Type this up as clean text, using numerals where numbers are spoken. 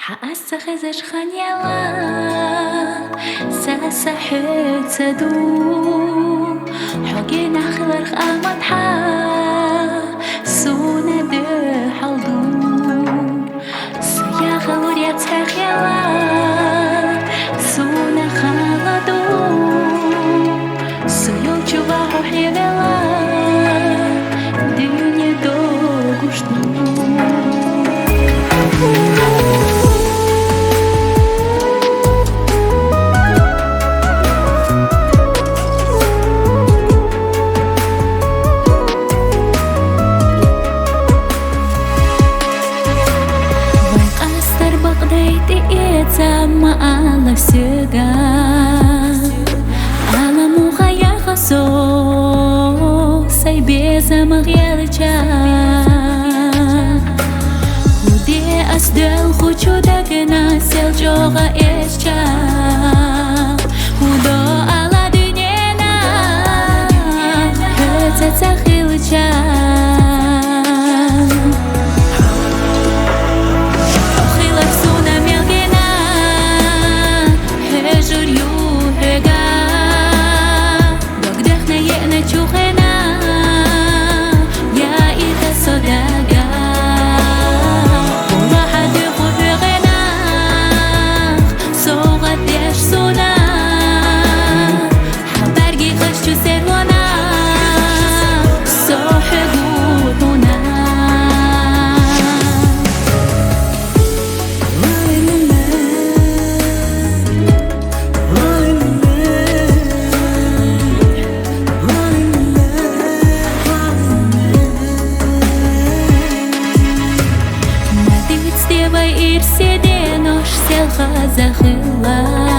حأسخزش خنيلا سأسحيت سدو حقي نخلرخ أمطحا سونا بحلدو سيا خلور يتخيلا سونا خلدو سيو جوا حيلا دنيا دوغشتو sama Allah sega alamu khaya khaso sai beza maghiyalcha hudi asdal khuchu dagna sel joga escha hudo ala dunyena hata takhilcha ir sėdėno aš selcha zachila